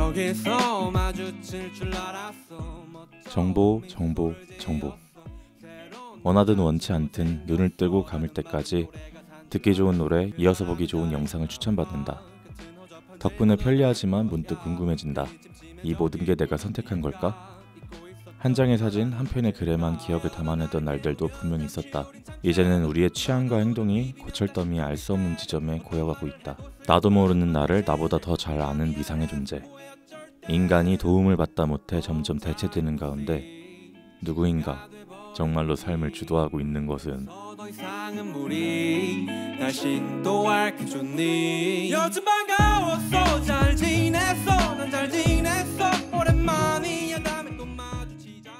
여기서 마주칠 줄 알았어. 정보. 원하든 원치 않든 눈을 뜨고 감을 때까지 듣기 좋은 노래, 이어서 보기 좋은 영상을 추천받는다. 덕분에 편리하지만 문득 궁금해진다. 이 모든 게 내가 선택한 걸까? 한 장의 사진, 한 편의 글에만 기억을 담아내던 날들도 분명히 있었다. 이제는 우리의 취향과 행동이 고철더미의 알 수 없는 지점에 고여가고 있다. 나도 모르는 나를 나보다 더 잘 아는 미상의 존재. 인간이 도움을 받다 못해 점점 대체되는 가운데 누구인가 정말로 삶을 주도하고 있는 것은 더 이상은 무리 날씬 또 알게 좋니. 요즘 반가웠어. 잘 지냈어. 난 잘 지냈어. 오랜만이야. 다음에 또 마주치자.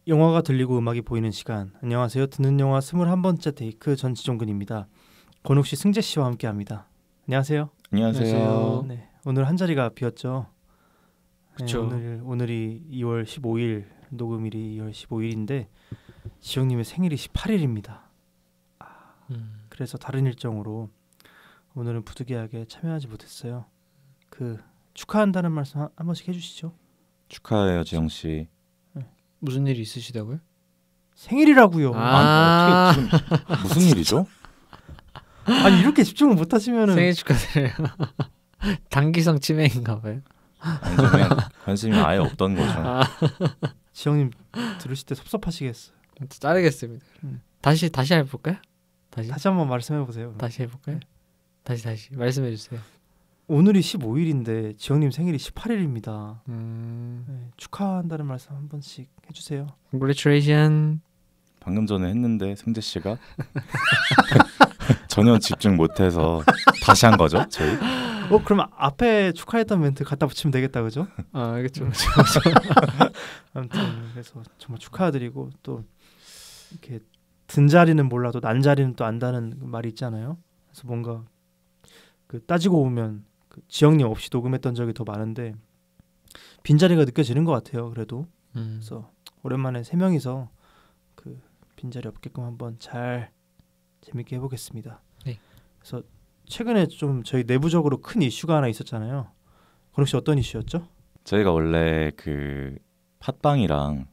영화가 들리고 음악이 보이는 시간. 안녕하세요. 듣는 영화 21번째 테이크 전지종근입니다. 권욱씨, 승재씨와 함께합니다. 안녕하세요. 안녕하세요. 네, 오늘 한 자리가 비었죠. 그쵸. 네, 오늘이 2월 15일, 녹음일이 2월 15일인데 지영님의 생일이 18일입니다. 그래서 다른 일정으로 오늘은 부득이하게 참여하지 못했어요. 축하한다는 말씀 한 번씩 해주시죠. 축하해요, 지영씨. 무슨 일이 있으시다고요? 생일이라고요. 아, 어떻게 지금 무슨 일이죠? 아니 이렇게 집중을 못하시면은 생일 축하드려요. 단기성 치매인가봐요. 아니, 그냥 관심이 아예 없던 거죠. 지영님 들으실 때 섭섭하시겠어요. 자르겠습니다. 다시 해볼까요? 다시 한번 말씀해 보세요. 다시 해볼까요? 다시 말씀해 주세요. 오늘이 15일인데 지영님 생일이 18일입니다. 네, 축하한다는 말씀 한 번씩 해주세요. Congratulations. 방금 전에 했는데 승재 씨가 전혀 집중 못해서 다시 한 거죠, 저희? 그럼 앞에 축하했던 멘트 갖다 붙이면 되겠다, 그죠? 아, 그렇죠. 아무튼 그래서 정말 축하드리고, 또 이렇게 든 자리는 몰라도 난 자리는 또 안다는 말이 있잖아요. 그래서 뭔가 따지고 보면 지영님 없이 녹음했던 적이 더 많은데 빈자리가 느껴지는 것 같아요. 그래도 그래서 오랜만에 3명이서 빈자리 없게끔 한번 잘 재밌게 해보겠습니다. 네. 그래서 최근에 좀 저희 내부적으로 큰 이슈가 하나 있었잖아요. 그럼 혹시 어떤 이슈였죠? 저희가 원래 팟빵이랑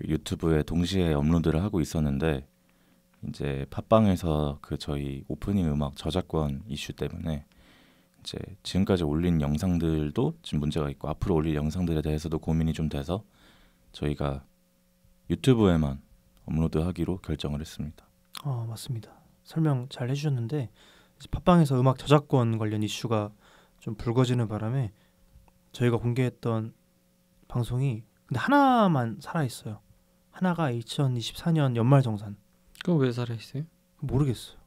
유튜브에 동시에 업로드를 하고 있었는데 이제 팟빵에서 저희 오프닝 음악 저작권 이슈 때문에 이제 지금까지 올린 영상들도 지금 문제가 있고 앞으로 올릴 영상들에 대해서도 고민이 좀 돼서 저희가 유튜브에만 업로드하기로 결정을 했습니다. 맞습니다. 설명 잘 해주셨는데 이제 팟빵에서 음악 저작권 관련 이슈가 좀 불거지는 바람에 저희가 공개했던 방송이 근데 하나만 살아있어요. 하나가 2024년 연말정산. 그럼 왜 살아있어요? 모르겠어요.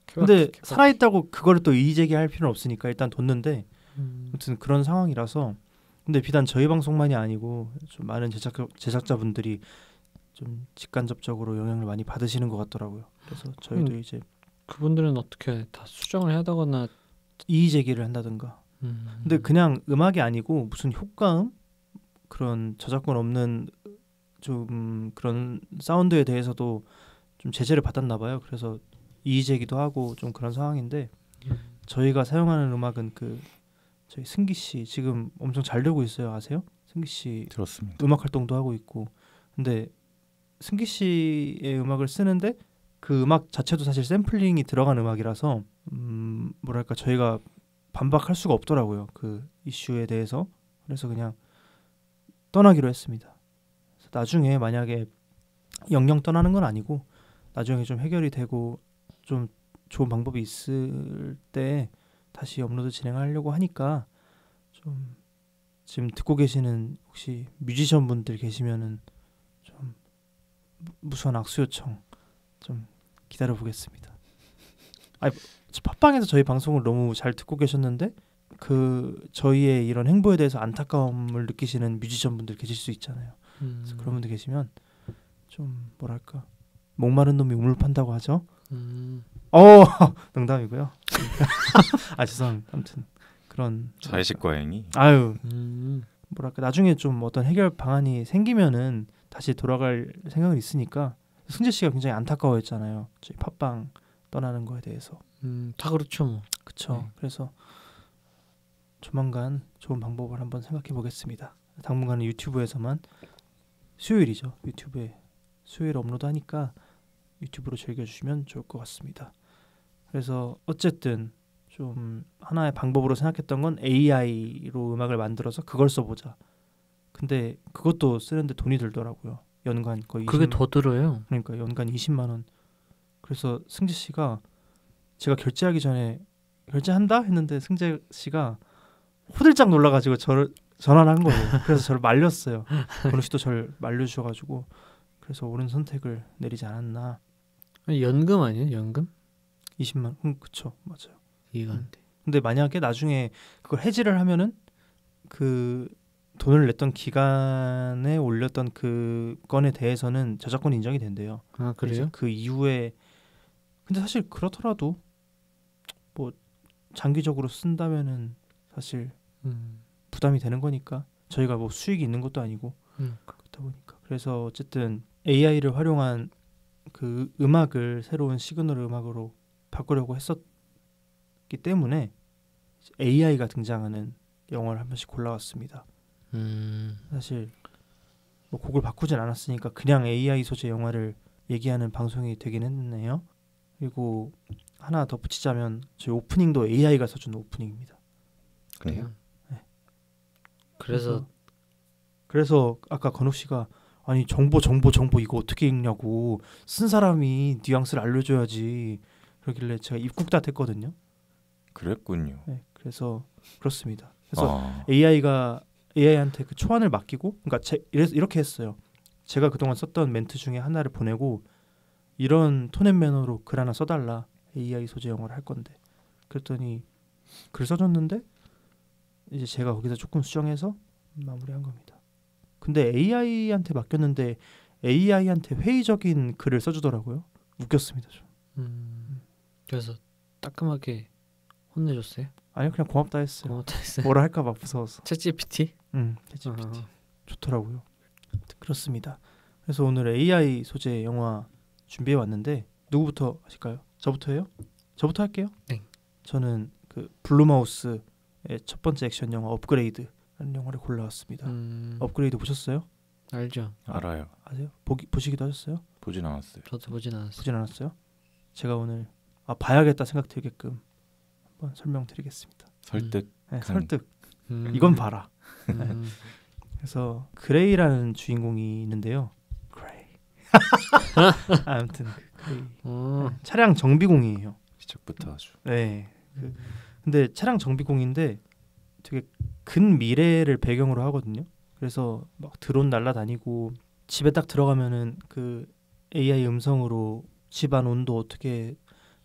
근데 살아있다고 그거를 또 이의제기할 필요는 없으니까 일단 뒀는데 아무튼 그런 상황이라서. 근데 비단 저희 방송만이 아니고 좀 많은 제작자분들이 좀 직간접적으로 영향을 많이 받으시는 것 같더라고요. 그래서 저희도 이제 그분들은 어떻게 다 수정을 하다거나 이의제기를 한다든가. 근데 그냥 음악이 아니고 무슨 효과음 그런 저작권 없는 좀 그런 사운드에 대해서도 좀 제재를 받았나 봐요. 그래서 이의제기도 하고 좀 그런 상황인데 저희가 사용하는 음악은 저희 승기 씨 지금 엄청 잘 되고 있어요. 아세요? 승기 씨 들었습니다. 음악 활동도 하고 있고. 근데 승기 씨의 음악을 쓰는데 그 음악 자체도 사실 샘플링이 들어간 음악이라서 뭐랄까 저희가 반박할 수가 없더라고요. 그 이슈에 대해서. 그래서 그냥 떠나기로 했습니다. 그래서 나중에 만약에 영영 떠나는 건 아니고 나중에 좀 해결이 되고 좀 좋은 방법이 있을 때 다시 업로드 진행하려고 하니까 좀 지금 듣고 계시는 혹시 뮤지션 분들 계시면은 좀 무수한 악수 요청 좀 기다려 보겠습니다. 팟빵에서 저희 방송을 너무 잘 듣고 계셨는데 저희의 이런 행보에 대해서 안타까움을 느끼시는 뮤지션 분들 계실 수 있잖아요. 그래서 그런 분들 계시면 좀 뭐랄까 목마른 놈이 우물 판다고 하죠. 농담이고요. 죄송합니다. 아무튼 그런 자의식 과잉이. 뭐랄까 나중에 좀 어떤 해결 방안이 생기면은 다시 돌아갈 생각은 있으니까. 승재 씨가 굉장히 안타까워했잖아요. 저희 팟빵 떠나는 거에 대해서. 다 그렇죠 뭐. 그쵸. 네. 그래서 조만간 좋은 방법을 한번 생각해 보겠습니다. 당분간은 유튜브에서만 수요일이죠. 유튜브에 수요일 업로드하니까 유튜브로 즐겨주시면 좋을 것 같습니다. 그래서 어쨌든 좀 하나의 방법으로 생각했던 건 AI로 음악을 만들어서 그걸 써보자. 근데 그것도 쓰는데 돈이 들더라고요. 연간 거의 그게 20만, 더 들어요. 그러니까 연간 20만 원. 그래서 승재 씨가 제가 결제하기 전에 결제한다 했는데 승재 씨가 호들짝 놀라가지고 저를 전화를 한 거예요. 그래서 저를 말렸어요. 건우 씨도 저를 말려주셔가지고 그래서 옳은 선택을 내리지 않았나. 연금 아니에요? 연금? 20만, 그쵸, 맞아요. 이해가 안 돼. 근데 만약에 나중에 그걸 해지를 하면은 그 돈을 냈던 기간에 올렸던 그 건에 대해서는 저작권 인정이 된대요. 아 그래서 그래요? 그 이후에 근데 사실 그렇더라도 뭐 장기적으로 쓴다면은 사실 부담이 되는 거니까 저희가 뭐 수익이 있는 것도 아니고 그렇다 보니까 그래서 어쨌든 AI를 활용한 그 음악을 새로운 시그널 음악으로 바꾸려고 했었기 때문에 AI가 등장하는 영화를 한 번씩 골라왔습니다. 사실 뭐 곡을 바꾸진 않았으니까 그냥 AI 소재 영화를 얘기하는 방송이 되긴 했네요. 그리고 하나 덧붙이자면 저희 오프닝도 AI가 써준 오프닝입니다. 그래요? 네. 그래서 아까 건욱 씨가 아니 정보 이거 어떻게 읽냐고 쓴 사람이 뉘앙스를 알려줘야지 그러길래 제가 입국닷했거든요. 그랬군요. 네, 그래서 그렇습니다. 그래서 아, AI한테 그 초안을 맡기고 그러니까 이렇게 했어요. 제가 그동안 썼던 멘트 중에 하나를 보내고 이런 톤앤매너로 글 하나 써달라. AI 소재 영어를 할 건데 그랬더니 글 써줬는데 이제 제가 거기서 조금 수정해서 마무리한 겁니다. 근데 AI한테 맡겼는데 AI한테 회의적인 글을 써주더라고요. 웃겼습니다. 좀. 그래서 따끔하게 혼내줬어요? 아니요 그냥 고맙다 했어요. 고맙다 했어요. 뭐라 할까 막 무서워서. 챗GPT? 챗GPT 좋더라고요. 그렇습니다. 그래서 오늘 AI 소재 영화 준비해 왔는데 누구부터 하실까요? 저부터 해요? 저부터 할게요. 네. 저는 그 블루마우스의 첫 번째 액션 영화 업그레이드라는 영화를 골라왔습니다. 업그레이드 보셨어요? 알죠. 알아요. 아세요? 보시기도 하셨어요? 보진 않았어요. 저도 보진 않았어요. 보진 않았어요? 제가 오늘 봐야겠다 생각 들게끔 한번 설명드리겠습니다. 설득. 네, 설득. 음. 이건 봐라. 음. 그래서 그레이라는 주인공이 있는데요. 그레이. 아무튼 그 그레이. 차량 정비공이에요. 시작부터 아주. 네. 근데 차량 정비공인데 되게 근 미래를 배경으로 하거든요. 그래서 막 드론 날아다니고 집에 딱 들어가면은 그 AI 음성으로 집안 온도 어떻게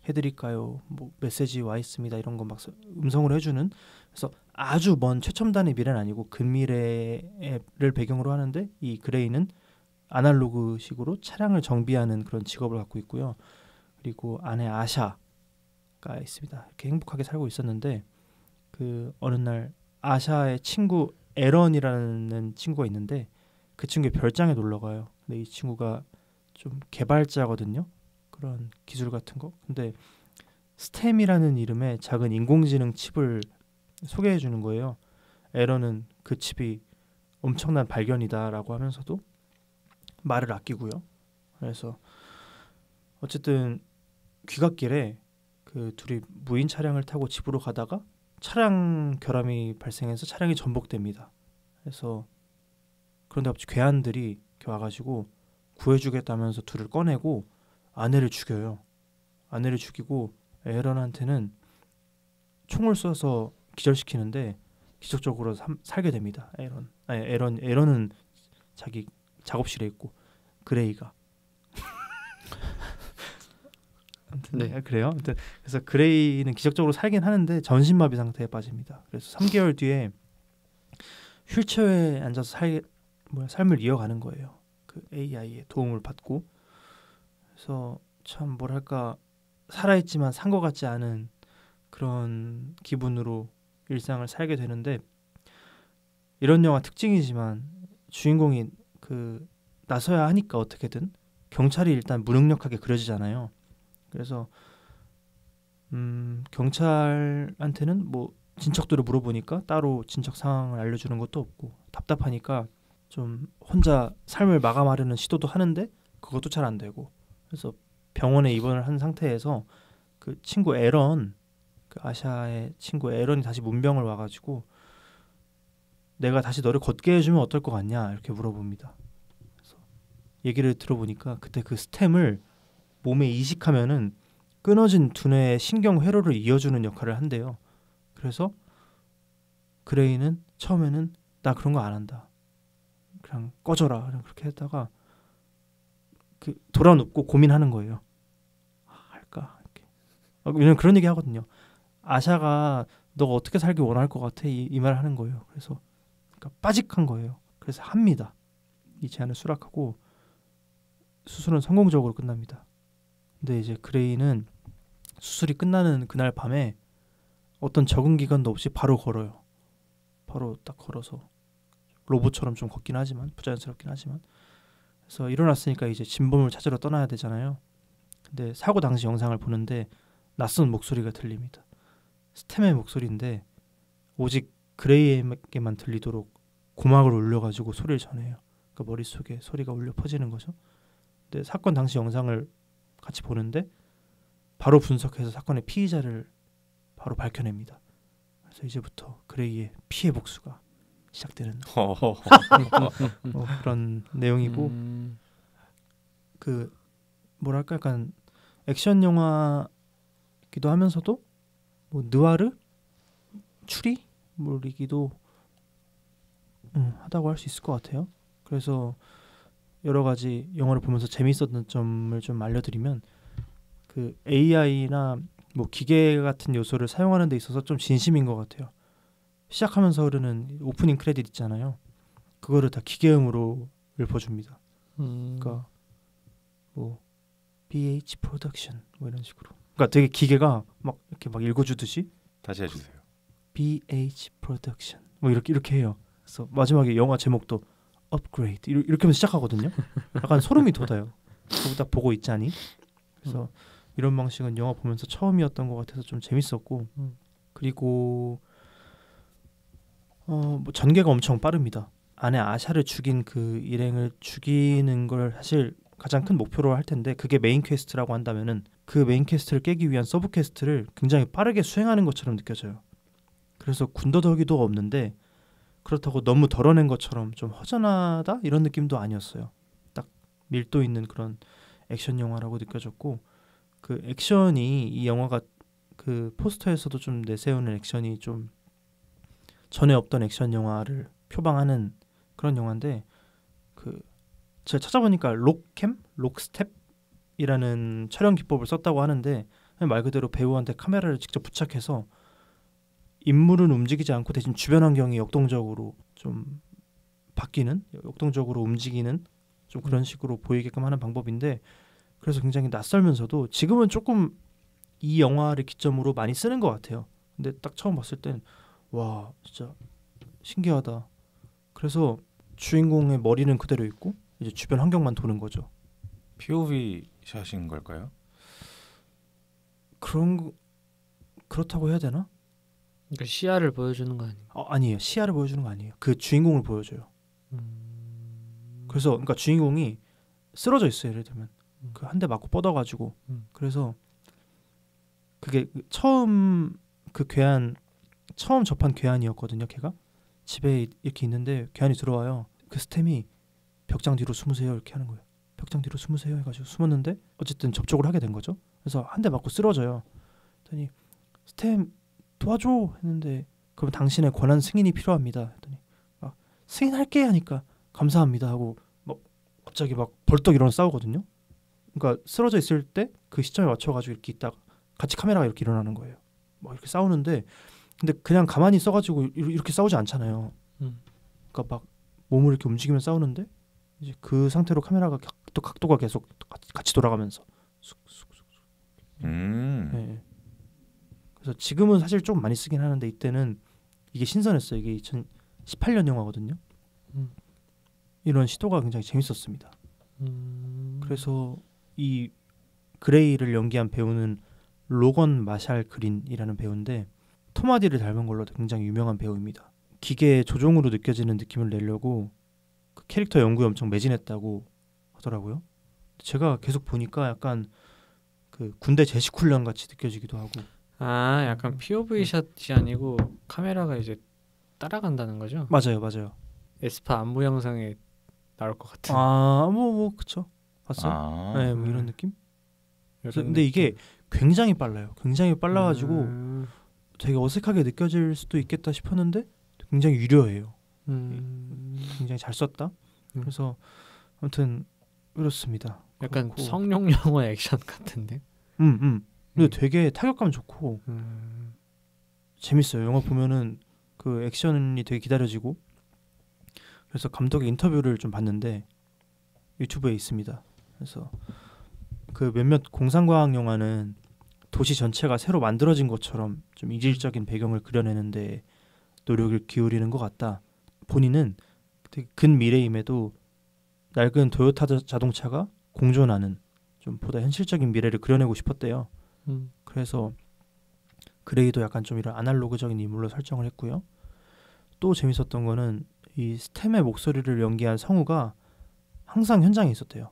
해드릴까요? 뭐 메시지 와 있습니다. 이런 거 막 음성으로 해주는. 그래서 아주 먼 최첨단의 미래는 아니고 근미래를 배경으로 하는데 이 그레이는 아날로그식으로 차량을 정비하는 그런 직업을 갖고 있고요. 그리고 아내 아샤가 있습니다. 이렇게 행복하게 살고 있었는데 그 어느 날 아샤의 친구 에런이라는 친구가 있는데 그 친구의 별장에 놀러 가요. 근데 이 친구가 좀 개발자거든요. 그런 기술 같은 거. 근데 스템이라는 이름의 작은 인공지능 칩을 소개해 주는 거예요. 에런은 그 칩이 엄청난 발견이다라고 하면서도 말을 아끼고요. 그래서 어쨌든 귀갓길에 그 둘이 무인 차량을 타고 집으로 가다가 차량 결함이 발생해서 차량이 전복됩니다. 그래서 그런데 갑자기 괴한들이 와가지고 구해주겠다면서 둘을 꺼내고 아내를 죽여요. 아내를 죽이고 에런한테는 총을 쏴서 기절시키는데 기적적으로 살게 됩니다. 에런은 자기 작업실에 있고 그레이가 네, 그래요. 아무튼 그래서 그레이는 기적적으로 살긴 하는데 전신마비 상태에 빠집니다. 그래서 3개월 뒤에 휠체어에 앉아서 삶을 이어가는 거예요. 그 AI의 도움을 받고. 그래서 참 뭐랄까 살아있지만 산 것 같지 않은 그런 기분으로 일상을 살게 되는데 이런 영화 특징이지만 주인공이 그 나서야 하니까 어떻게든 경찰이 일단 무능력하게 그려지잖아요. 그래서 경찰한테는 뭐 친척들을 물어보니까 따로 친척 상황을 알려주는 것도 없고 답답하니까 좀 혼자 삶을 마감하려는 시도도 하는데 그것도 잘 안 되고 그래서 병원에 입원을 한 상태에서 그 친구 에런 그 아샤의 친구 에런이 다시 문병을 와가지고 내가 다시 너를 걷게 해주면 어떨 것 같냐 이렇게 물어봅니다. 그래서 얘기를 들어보니까 그때 그 스템을 몸에 이식하면은 끊어진 두뇌의 신경 회로를 이어주는 역할을 한대요. 그래서 그레이는 처음에는 나 그런 거 안 한다. 그냥 꺼져라. 그냥 그렇게 했다가 그 돌아눕고 고민하는 거예요. 할까? 이렇게. 왜냐면 그런 얘기 하거든요. 아샤가 너가 어떻게 살기 원할 것 같아? 이 말을 하는 거예요. 그래서 그러니까 빠직한 거예요. 그래서 합니다. 이 제안을 수락하고 수술은 성공적으로 끝납니다. 근데 이제 그레이는 수술이 끝나는 그날 밤에 어떤 적응 기간도 없이 바로 걸어요. 바로 딱 걸어서 로봇처럼 좀 걷긴 하지만 부자연스럽긴 하지만 그래서 일어났으니까 이제 진범을 찾으러 떠나야 되잖아요. 근데 사고 당시 영상을 보는데 낯선 목소리가 들립니다. 스템의 목소리인데 오직 그레이에게만 들리도록 고막을 울려가지고 소리를 전해요. 그러니까 머릿속에 소리가 울려 퍼지는 거죠. 근데 사건 당시 영상을 같이 보는데 바로 분석해서 사건의 피의자를 바로 밝혀냅니다. 그래서 이제부터 그레이의 피해 복수가 시작되는 그런 내용이고 그 뭐랄까 약간 액션 영화기도 하면서도 뭐 느와르 추리물이기도 하다고 할 수 있을 것 같아요. 그래서 여러 가지 영화를 보면서 재미있었던 점을 좀 알려드리면 그 AI나 뭐 기계 같은 요소를 사용하는 데 있어서 좀 진심인 것 같아요. 시작하면서 흐르는 오프닝 크레딧 있잖아요. 그거를 다 기계음으로 읊어줍니다. 그러니까 뭐 BH 프로덕션 뭐 이런 식으로. 그러니까 되게 기계가 막 이렇게 막 읽어주듯이 다시 해주세요. BH 프로덕션 뭐 이렇게 해요. 그래서 마지막에 영화 제목도 업그레이드 이렇게 하면서 시작하거든요. 약간 소름이 돋아요. 그거 딱 보고 있자니. 그래서 이런 방식은 영화 보면서 처음이었던 것 같아서 좀 재밌었고 그리고 뭐 전개가 엄청 빠릅니다. 아내 아샤를 죽인 그 일행을 죽이는 걸 사실 가장 큰 목표로 할 텐데 그게 메인 퀘스트라고 한다면은 그 메인 퀘스트를 깨기 위한 서브 퀘스트를 굉장히 빠르게 수행하는 것처럼 느껴져요. 그래서 군더더기도 없는데 그렇다고 너무 덜어낸 것처럼 좀 허전하다 이런 느낌도 아니었어요. 딱 밀도 있는 그런 액션 영화라고 느껴졌고 그 액션이 이 영화가 그 포스터에서도 좀 내세우는 액션이 좀 전에 없던 액션 영화를 표방하는 그런 영화인데 그 제가 찾아보니까 록캠, 록스텝이라는 촬영 기법을 썼다고 하는데 말 그대로 배우한테 카메라를 직접 부착해서 인물은 움직이지 않고 대신 주변 환경이 역동적으로 좀 바뀌는, 역동적으로 움직이는 좀 그런 식으로 보이게끔 하는 방법인데 그래서 굉장히 낯설면서도 지금은 조금 이 영화를 기점으로 많이 쓰는 것 같아요. 근데 딱 처음 봤을 땐 와 진짜 신기하다. 그래서 주인공의 머리는 그대로 있고 이제 주변 환경만 도는 거죠. POV 샷인 걸까요? 그렇다고 해야 되나? 그러니까 시야를 보여주는 거 아니에요? 아니에요. 시야를 보여주는 거 아니에요. 그 주인공을 보여줘요. 그래서 그러니까 주인공이 쓰러져 있어요. 예를 들면 그 한 대 맞고 뻗어가지고 그래서 그게 처음 접한 괴한이었거든요. 걔가 집에 이렇게 있는데 괴한이 들어와요. 그 스템이 벽장 뒤로 숨으세요 이렇게 하는 거예요. 벽장 뒤로 숨으세요 해가지고 숨었는데 어쨌든 접촉을 하게 된 거죠. 그래서 한 대 맞고 쓰러져요. 그랬더니 스템 도와줘 했는데 그럼 당신의 권한 승인이 필요합니다. 했더니 막 승인할게 하니까 감사합니다 하고 막 갑자기 막 벌떡 일어나 싸우거든요. 그러니까 쓰러져 있을 때 그 시점에 맞춰가지고 이렇게 있다가 같이 카메라가 이렇게 일어나는 거예요. 막 이렇게 싸우는데 근데 그냥 가만히 있어가지고 이렇게 싸우지 않잖아요. 그러니까 막 몸을 이렇게 움직이면서 싸우는데 이제 그 상태로 카메라가 또 각도가 계속 같이 돌아가면서 쑥쑥쑥. 네. 그래서 지금은 사실 좀 많이 쓰긴 하는데 이때는 이게 신선했어요. 이게 2018년 영화거든요. 이런 시도가 굉장히 재밌었습니다. 그래서 이 그레이를 연기한 배우는 로건 마샬 그린이라는 배우인데 톰 하디를 닮은 걸로 굉장히 유명한 배우입니다. 기계 조종으로 느껴지는 느낌을 내려고 그 캐릭터 연구에 엄청 매진했다고 하더라고요. 제가 계속 보니까 약간 그 군대 제식 훈련 같이 느껴지기도 하고. 아, 약간 POV 샷이 아니고 카메라가 이제 따라간다는 거죠? 맞아요. 에스파 안무 영상에 나올 것 같은. 뭐 그쵸. 봤어? 네, 뭐 이런 느낌. 근데 이게 굉장히 빨라요. 굉장히 빨라가지고 되게 어색하게 느껴질 수도 있겠다 싶었는데 굉장히 유려해요. 굉장히 잘 썼다. 그래서 아무튼 그렇습니다. 약간 그렇고. 성룡 영화 액션 같은데. 근데 되게 타격감 좋고 재밌어요. 영화 보면은 그 액션이 되게 기다려지고. 그래서 감독의 인터뷰를 좀 봤는데 유튜브에 있습니다. 그래서 그 몇몇 공상과학 영화는 도시 전체가 새로 만들어진 것처럼 좀 이질적인 배경을 그려내는데 노력을 기울이는 것 같다. 본인은 되게 근미래임에도 낡은 토요타 자동차가 공존하는 좀 보다 현실적인 미래를 그려내고 싶었대요. 그래서 그레이도 약간 좀 이런 아날로그적인 인물로 설정을 했고요. 또 재밌었던 거는 이 스템의 목소리를 연기한 성우가 항상 현장에 있었대요.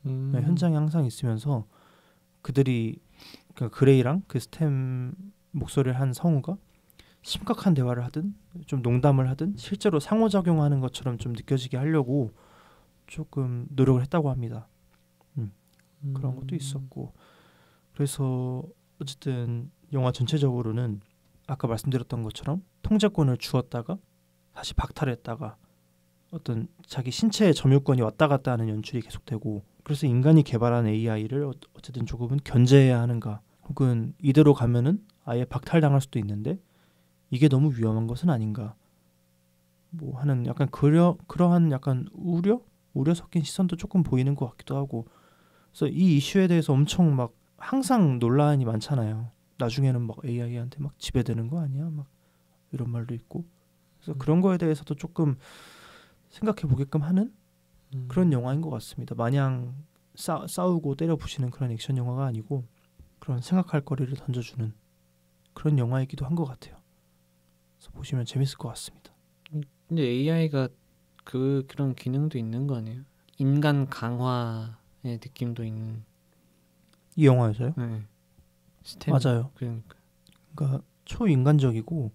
네, 현장에 항상 있으면서 그들이 그러니까 그레이랑 그 스템 목소리를 한 성우가 심각한 대화를 하든 좀 농담을 하든 실제로 상호작용하는 것처럼 좀 느껴지게 하려고 조금 노력을 했다고 합니다. 그런 것도 있었고. 그래서 어쨌든 영화 전체적으로는 아까 말씀드렸던 것처럼 통제권을 주었다가 다시 박탈했다가 어떤 자기 신체의 점유권이 왔다 갔다 하는 연출이 계속되고, 그래서 인간이 개발한 AI를 어쨌든 조금은 견제해야 하는가, 혹은 이대로 가면은 아예 박탈당할 수도 있는데 이게 너무 위험한 것은 아닌가 뭐 하는 약간 그러한 약간 우려 섞인 시선도 조금 보이는 것 같기도 하고. 그래서 이 이슈에 대해서 엄청 막 항상 논란이 많잖아요. 나중에는 막 AI한테 막 지배되는 거 아니야? 막 이런 말도 있고. 그래서 그런 거에 대해서도 조금 생각해 보게끔 하는 그런 영화인 것 같습니다. 마냥 싸우고 때려 부시는 그런 액션 영화가 아니고 그런 생각할 거리를 던져주는 그런 영화이기도 한 것 같아요. 그래서 보시면 재밌을 것 같습니다. 근데 AI가 그런 기능도 있는 거 아니에요? 인간 강화의 느낌도 있는. 이 영화에서요? 네. 스템. 맞아요. 그러니까 초인간적이고,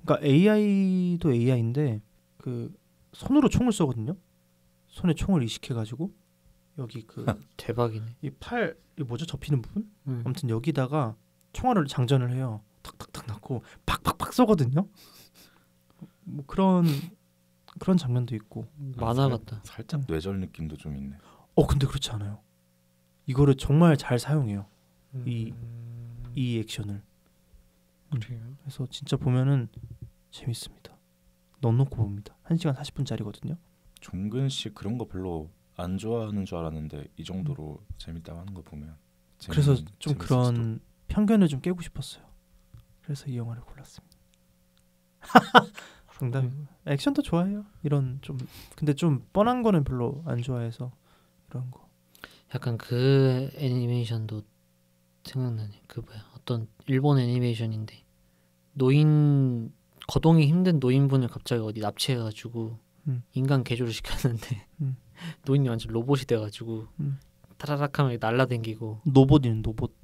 그러니까 AI도 AI인데 그 손으로 총을 쏘거든요. 손에 총을 이식해가지고 여기 그 대박이네. 이 팔 이 뭐죠? 접히는 부분? 아무튼 여기다가 총알을 장전을 해요. 탁탁탁 넣고 팍팍팍 쏘거든요. 뭐 그런 장면도 있고. 만화 같다. 살짝 뇌절 느낌도 좀 있네. 근데 그렇지 않아요. 이거를 정말 잘 사용해요. 이 액션을. 그래서 진짜 보면은 재밌습니다. 넉넉히 봅니다. 1시간 40분짜리거든요. 종근 씨 그런 거 별로 안 좋아하는 줄 알았는데 이 정도로 재밌다고 하는 거 보면 그래서 좀 그런 편견을 좀 깨고 싶었어요. 그래서 이 영화를 골랐습니다. 농담. 액션도 좋아해요. 이런 좀 근데 좀 뻔한 거는 별로 안 좋아해서 이런 거. 약간 그 애니메이션도 생각나네. 그 뭐야, 어떤 일본 애니메이션인데 거동이 힘든 노인분을 갑자기 어디 납치해가지고 인간 개조를 시켰는데 노인이 완전 로봇이 돼가지고 타라락하면 날라댕기고. 노봇이는 노봇.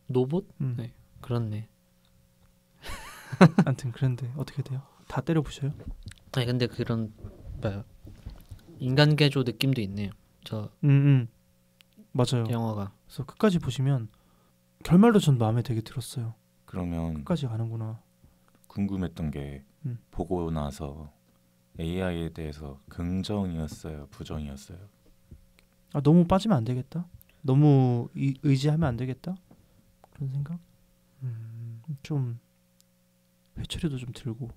노봇? 네, 그렇네. 아무튼 그런데 어떻게 돼요? 다 때려 부셔요? 아니 근데 그런 뭐야, 인간 개조 느낌도 있네요. 저 맞아요. 영화가. 그래서 끝까지 보시면 결말도 전 마음에 되게 들었어요. 그러면 끝까지 가는구나. 궁금했던 게 보고 나서 AI에 대해서 긍정이었어요, 부정이었어요? 너무 빠지면 안 되겠다. 너무 의지하면 안 되겠다. 그런 생각. 좀 회초리도 좀 들고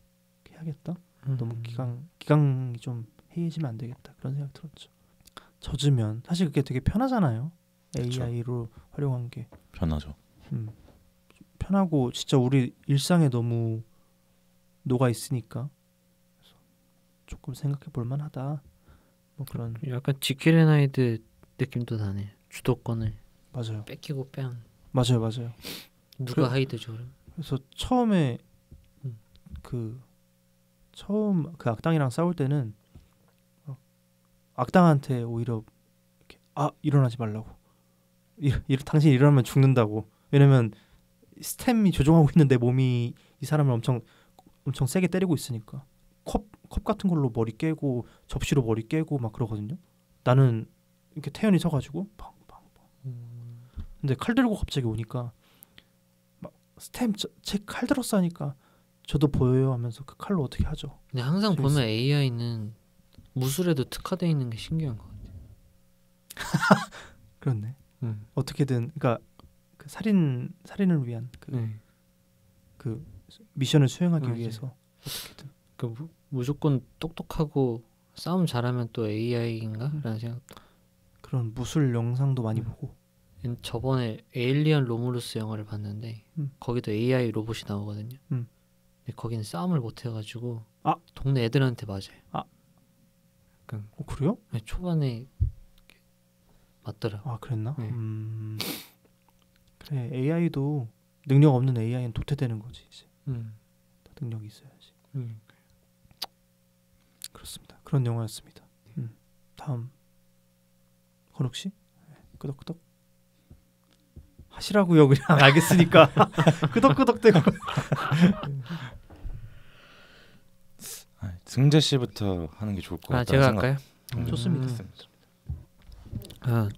해야겠다. 너무 기강이 좀 해이해지면 안 되겠다. 그런 생각 들었죠. 젖으면 사실 그게 되게 편하잖아요. AI로 활용한 게 편하죠. 편하고 진짜 우리 일상에 너무 녹아 있으니까 조금 생각해 볼 만하다. 뭐 그런. 약간 지킬앤하이드 느낌도 나네. 주도권을 맞아요. 뺏기고 뺨. 맞아요. 누가 하이드죠? 그럼? 그래서 처음 그 악당이랑 싸울 때는 악당한테 오히려 이렇게, 일어나지 말라고. 당신 일어나면 죽는다고. 왜냐면 스템이 조종하고 있는 내 몸이 이 사람을 엄청 세게 때리고 있으니까. 컵 같은 걸로 머리 깨고 접시로 머리 깨고 막 그러거든요. 나는 이렇게 태연히 서가지고 팡팡팡. 근데 칼 들고 갑자기 오니까 막 스템 제 칼 들었어 하니까 저도 보여요 하면서 그 칼로 어떻게 하죠. 근데 항상 재밌어. 보면 AI는 무술에도 특화되어 있는 게 신기한 것 같아요. 그렇네. 어떻게든 그러니까 그 살인을 위한 그 미션을 수행하기 맞아요. 위해서 어떻게든 무조건 똑똑하고 싸움 잘하면 또 AI인가? 라는 생각도. 그런 무술 영상도 많이 보고. 저번에 에일리언 로무루스 영화를 봤는데 거기도 AI 로봇이 나오거든요. 근데 거기는 싸움을 못 해가지고 동네 애들한테 맞아요. 그래요? 네, 초반에 맞더라. 그랬나? 네. 그래 AI도 능력 없는 AI는 도태되는 거지 이제. 다 능력이 있어야지. 그렇습니다. 그런 영화였습니다. 다음 건욱 씨 끄덕끄덕 하시라고요. 그냥 알겠으니까 끄덕끄덕대고. 승재 씨부터 하는 게 좋을 것 같아요. 제가 할까요? 좋습니다.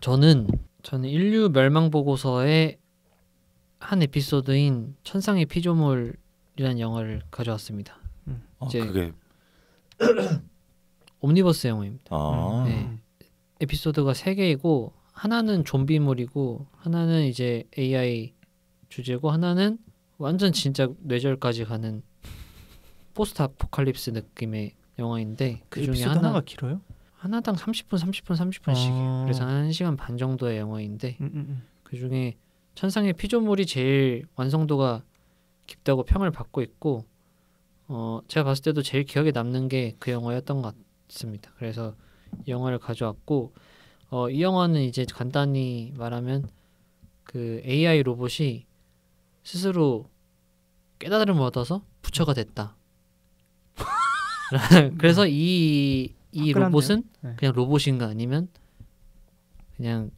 저는 인류 멸망 보고서의 한 에피소드인 천상의 피조물이라는 영화를 가져왔습니다. 이제 그게 옴니버스 영화입니다. 네. 에피소드가 3개이고 하나는 좀비물이고 하나는 이제 AI 주제고 하나는 완전 진짜 뇌절까지 가는 포스트 아포칼립스 느낌의 영화인데 그 중에 하나가 길어요? 하나당 30분씩이에요. 그래서 1시간 반 정도의 영화인데 그 중에 천상의 피조물이 제일 완성도가 깊다고 평을 받고 있고 제가 봤을 때도 제일 기억에 남는 게 그 영화였던 것 같습니다. 그래서 이 영화를 가져왔고 이 영화는 이제 간단히 말하면 그 AI 로봇이 스스로 깨달음을 얻어서 부처가 됐다. 그래서 이 로봇은 그냥 로봇인가 아니면 그냥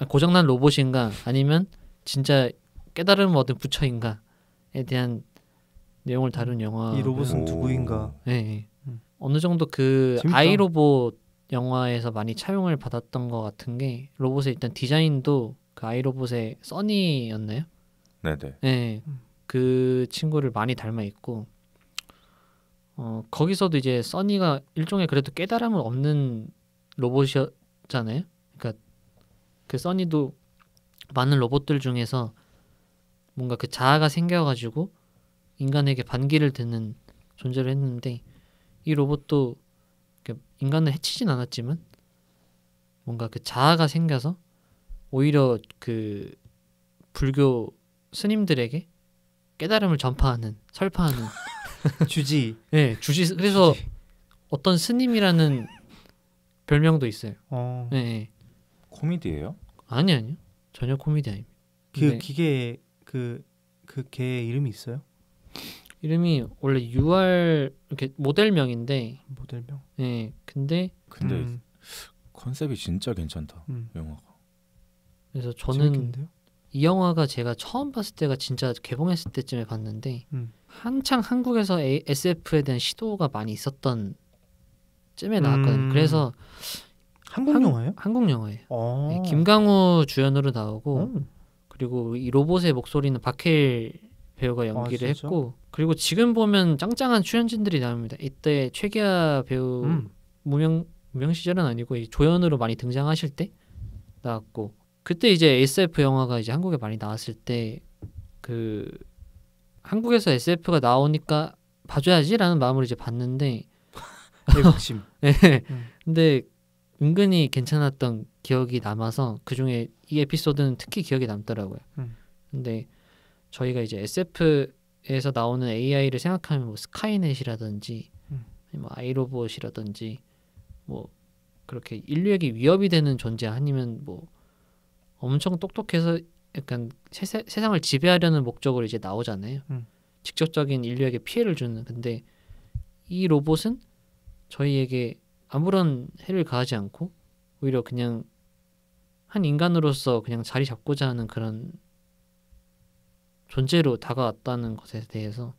고장난 로봇인가 아니면 진짜 깨달음을 얻은 부처인가에 대한 내용을 다룬 영화. 이 로봇은 누구인가? 네. 어느 정도 그 재밌다. 아이로봇 영화에서 많이 차용을 받았던 것 같은 게 로봇의 일단 디자인도 그 아이로봇의 써니였나요? 네네. 네. 그 친구를 많이 닮아 있고 거기서도 이제 써니가 일종의 그래도 깨달음을 얻는 로봇이었잖아요. 그러니까 그 써니도 많은 로봇들 중에서 뭔가 그 자아가 생겨가지고 인간에게 반기를 드는 존재를 했는데 이 로봇도 인간을 해치진 않았지만 뭔가 그 자아가 생겨서 오히려 그 불교 스님들에게 깨달음을 전파하는 설파하는 주지. 네, 그래서 어떤 스님이라는 별명도 있어요. 네. 코미디예요? 아니요. 전혀 코미디 아닙니다. 그 기계 그 개 이름이 있어요? 이름이 원래 UR 이렇게 모델명인데 모델명. 네. 근데 컨셉이 진짜 괜찮다. 영화가. 그래서 저는 재밌겠는데요? 이 영화가 제가 처음 봤을 때가 진짜 개봉했을 때쯤에 봤는데 한창 한국에서 SF에 대한 시도가 많이 있었던 쯤에 나왔거든요. 그래서 한국 영화예요? 한국 영화예요. 네, 김강우 주연으로 나오고 그리고 이 로봇의 목소리는 박해일 배우가 연기를 했고 그리고 지금 보면 짱짱한 출연진들이 나옵니다. 이때 최기아 배우 무명 시절은 아니고 조연으로 많이 등장하실 때 나왔고 그때 이제 SF 영화가 이제 한국에 많이 나왔을 때 그 한국에서 SF가 나오니까 봐줘야지라는 마음으로 이제 봤는데 애국심. 네. 근데 은근히 괜찮았던 기억이 남아서 그 중에 이 에피소드는 특히 기억에 남더라고요. 근데 저희가 이제 SF에서 나오는 AI를 생각하면 뭐 스카이넷이라든지 뭐 아이로봇이라든지 뭐 그렇게 인류에게 위협이 되는 존재 아니면 뭐 엄청 똑똑해서 약간 세상을 지배하려는 목적으로 이제 나오잖아요. 직접적인 인류에게 피해를 주는. 근데 이 로봇은 저희에게 아무런 해를 가하지 않고 오히려 그냥 한 인간으로서 그냥 자리 잡고자 하는 그런 존재로 다가왔다는 것에 대해서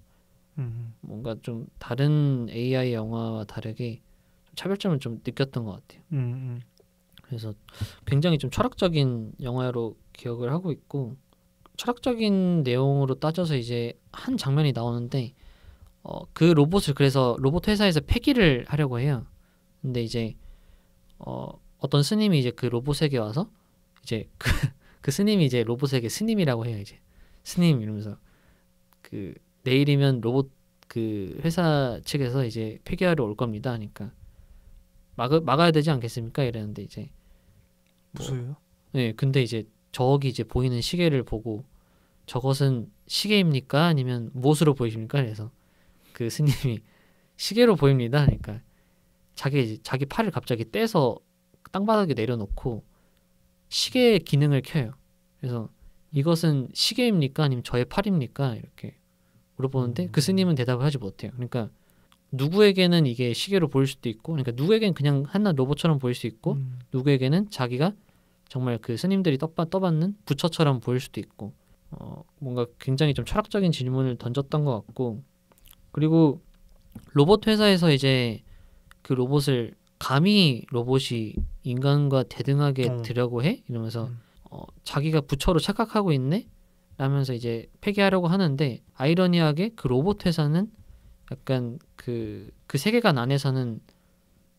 뭔가 좀 다른 AI 영화와 다르게 차별점을 좀 느꼈던 것 같아요. 그래서 굉장히 좀 철학적인 영화로 기억을 하고 있고, 철학적인 내용으로 따져서 이제 한 장면이 나오는데 그 로봇을 그래서 로봇 회사에서 폐기를 하려고 해요. 근데 이제 어떤 스님이 이제 그 로봇에게 와서 이제 그 스님이 이제 로봇에게 스님이라고 해요. 이제 스님 이러면서 그 내일이면 로봇 그 회사 측에서 이제 폐기하러 올 겁니다 하니까 막아야 되지 않겠습니까? 이랬는데 이제 무서워요? 네, 근데 이제 저기 이제 보이는 시계를 보고 저것은 시계입니까? 아니면 무엇으로 보이십니까? 그래서 그 스님이 시계로 보입니다 하니까 자기 팔을 갑자기 떼서 땅바닥에 내려놓고 시계의 기능을 켜요. 그래서 이것은 시계입니까? 아니면 저의 팔입니까? 이렇게 물어보는데 그 스님은 대답을 하지 못해요. 그러니까 누구에게는 이게 시계로 보일 수도 있고, 그러니까 누구에게는 그냥 한낱 로봇처럼 보일 수 있고, 누구에게는 자기가 정말 그 스님들이 떠받는 부처처럼 보일 수도 있고, 뭔가 굉장히 좀 철학적인 질문을 던졌던 것 같고, 그리고 로봇 회사에서 이제 그 로봇을 감히 로봇이 인간과 대등하게 되려고 해? 이러면서 자기가 부처로 착각하고 있네? 라면서 이제 폐기하려고 하는데, 아이러니하게 그 로봇 회사는 약간 그 세계관 안에서는